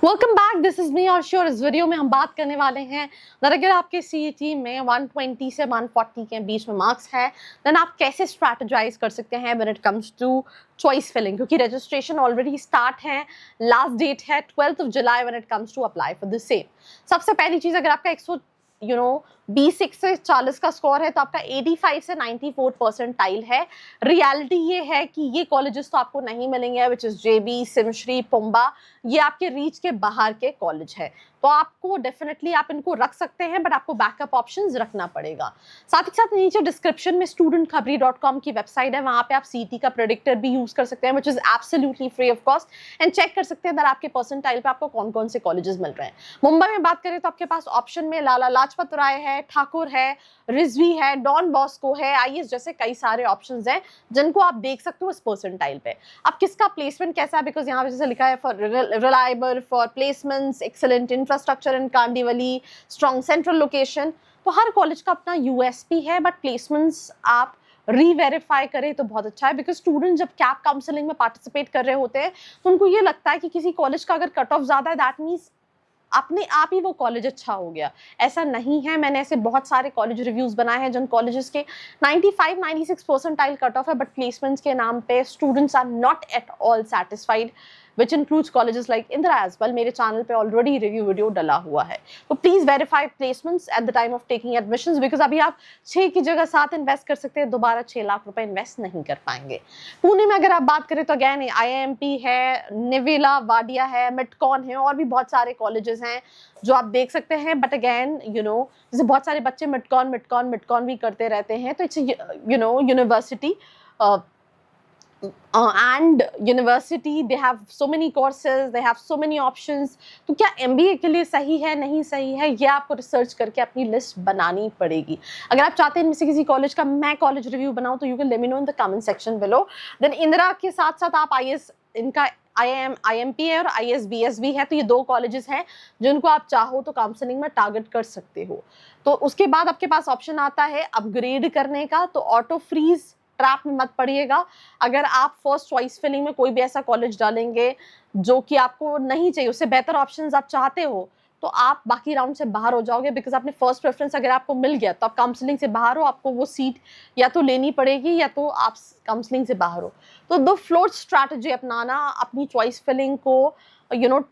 Welcome back, this is me और sure. इस video में हम बात करने वाले हैं अगर आपके सीईटी में 120 से 140 के बीच में मार्क्स है देन आप कैसे स्ट्रैटेजाइज कर सकते हैं when it comes to choice filling, क्योंकि रजिस्ट्रेशन ऑलरेडी स्टार्ट है। लास्ट डेट है 12 जुलाई when it comes to apply for the same. सबसे पहली चीज, अगर आपका 120 से 40 का स्कोर है तो आपका 85 से 94 परसेंटाइल है। रियलिटी ये है कि ये कॉलेजेस तो आपको नहीं मिलेंगे, विच इज जेबी, सिमश्री, पुम्बा, ये आपके रीच के बाहर के कॉलेज है। तो आपको डेफिनेटली आप इनको रख सकते हैं, बट आपको बैकअप ऑप्शंस रखना पड़ेगा। साथ ही साथ नीचे डिस्क्रिप्शन में studentkhabri.com की वेबसाइट है, वहां पे आप सीटी का प्रेडिक्टर भी यूज कर सकते हैं, which is absolutely free of cost, and check कर सकते हैं अगर आपके परसेंटाइल पे आपको कौन कौन से कॉलेजेस मिल रहे हैं। मुंबई में बात करें तो आपके पास ऑप्शन में लाला लाजपत राय है, ठाकुर है, रिजवी है, डॉन बॉस्को है, आईएस जैसे कई सारे ऑप्शंस हैं जिनको आप देख सकते हो इस परसेंटाइल पे। अब किसका प्लेसमेंट कैसा है, बिकॉज यहाँ पे जैसे लिखा है for reliable for placements, excellent infrastructure in Kandivali, strong central location. तो हर कॉलेज का अपना यूएसपी है, बट प्लेसमेंट्स आप रीवेरीफाई करें तो बहुत अच्छा है, बिकॉज स्टूडेंट जब कैप काउंसलिंग में पार्टिसिपेट कर रहे होते हैं तो उनको ये लगता है कि किसी कॉलेज का अगर कट ऑफ ज्यादा है दैट मीन्स अपने आप ही वो कॉलेज अच्छा हो गया। ऐसा नहीं है। मैंने ऐसे बहुत सारे कॉलेज रिव्यूज बनाए हैं जिन कॉलेजेस के 95-96 परसेंटाइल कट ऑफ है, बट प्लेसमेंट्स के नाम पे students are not at all satisfied, which includes colleges like Indira as well। मेरे चैनल पे ऑलरेडी रिव्यू वीडियो डला हुआ है। तो please verify placements at the time of taking admissions, because अभी आप 6 की जगह 7 इन्वेस्ट कर सकते हैं, दोबारा 6 लाख रुपए इन्वेस्ट नहीं कर पाएंगे। पुणे में अगर आप बात करें तो अगैन IIMP है, निविला, वाडिया है, मिटकॉन है, और भी बहुत सारे कॉलेजेस हैं जो आप देख सकते हैं। बट अगैन जैसे बहुत सारे बच्चे मिटकॉन भी करते रहते हैं, तो it's university and university, they have so many courses, they have so many options। तो क्या MBA के लिए सही है नहीं सही है, ये आपको रिसर्च करके अपनी लिस्ट बनानी पड़ेगी। अगर आप चाहते हैं इनमें से किसी कॉलेज का मैं कॉलेज रिव्यू बनाऊं तो you can let me know in the comment section below. Then Indira के साथ साथ आप IS, इनका IIMP है और ISBS भी है, तो ये 2 कॉलेजेस हैं जिनको आप चाहो तो काउंसलिंग में टारगेट कर सकते हो। तो उसके बाद आपके पास ऑप्शन आता है अपग्रेड करने का, तो ऑटो फ्रीज ट्रैप में मत पड़िएगा। अगर आप फर्स्ट चॉइस फिलिंग में कोई भी ऐसा कॉलेज डालेंगे जो कि आपको नहीं चाहिए, उससे बेहतर ऑप्शंस आप चाहते हो, तो आप बाकी राउंड से बाहर हो जाओगे, बिकॉज आपने फर्स्ट प्रेफरेंस अगर आपको मिल गया तो आप काउंसलिंग से बाहर हो, आपको वो सीट या तो लेनी पड़ेगी या तो आप काउंसलिंग से बाहर हो। तो दो फ्लोट स्ट्रैटेजी अपनाना अपनी चॉइस फिलिंग को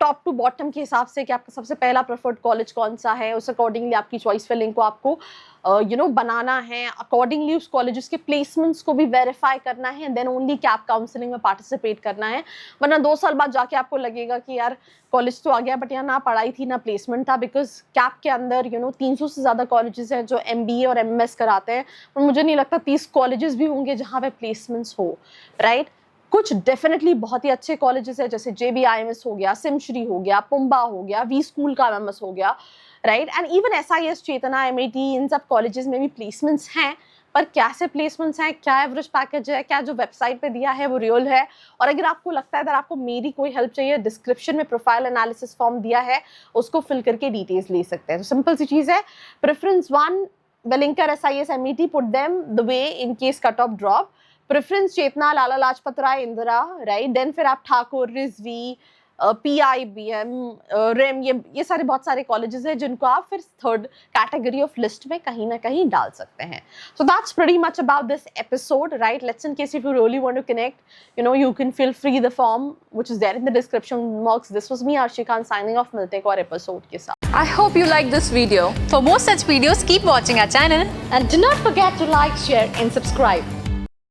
टॉप टू बॉटम के हिसाब से कि आपका सबसे पहला प्रेफर्ड कॉलेज कौन सा है, उस अकॉर्डिंगली आपकी चॉइस फिलिंग को आपको बनाना है। अकॉर्डिंगली उस कॉलेजेस के प्लेसमेंट्स को भी वेरीफाई करना है, देन ओनली कैप काउंसलिंग में पार्टिसिपेट करना है। वरना 2 साल बाद जाके आपको लगेगा कि यार कॉलेज तो आ गया बट यहाँ ना पढ़ाई थी ना प्लेसमेंट था, बिकॉज कैप के अंदर 300 से ज़्यादा कॉलेजेस हैं जो MBA और MMS कराते हैं, और मुझे नहीं लगता 30 कॉलेजेस भी होंगे जहाँ पे प्लेसमेंट्स हो, राइट। कुछ डेफिनेटली बहुत ही अच्छे कॉलेजेस है, जैसे JBIMS हो गया, सिमश्री हो गया, पुम्बा हो गया, वी स्कूल का MMS हो गया, right. And even SIS, Chetana, MIT, इन सब कॉलेजेस में भी प्लेसमेंट्स हैं, पर कैसे प्लेसमेंट्स हैं, क्या एवरेज पैकेज है, क्या जो वेबसाइट पे दिया है वो रियल है। और अगर आपको लगता है अगर आपको मेरी कोई हेल्प चाहिए, डिस्क्रिप्शन में प्रोफाइल एनालिसिस फॉर्म दिया है, उसको फिल करके डिटेल्स ले सकते हैं। तो सिंपल सी चीज़ है, preference 1 Welingkar, SIS, MET, put them the way in case cut off drop. Preference Chetana, Lala Lajpat Rai, Indira, right. Then फिर आप ठाकुर, रिजवी, PIBM, RIM, ये सारे बहुत सारे कॉलेजेस हैं जिनको आप फिर थर्ड कैटेगरी ऑफ लिस्ट में कहीं ना कहीं डाल सकते हैं। So that's pretty much about this episode, right. Let's in case if you really want to connect, you can feel free the form which is there in the description box। This was me Arshi Khan signing off। मिलते हैं एक और episode के साथ। I hope you like this video. For more such videos, keep watching our channel And do not forget to like, share and subscribe।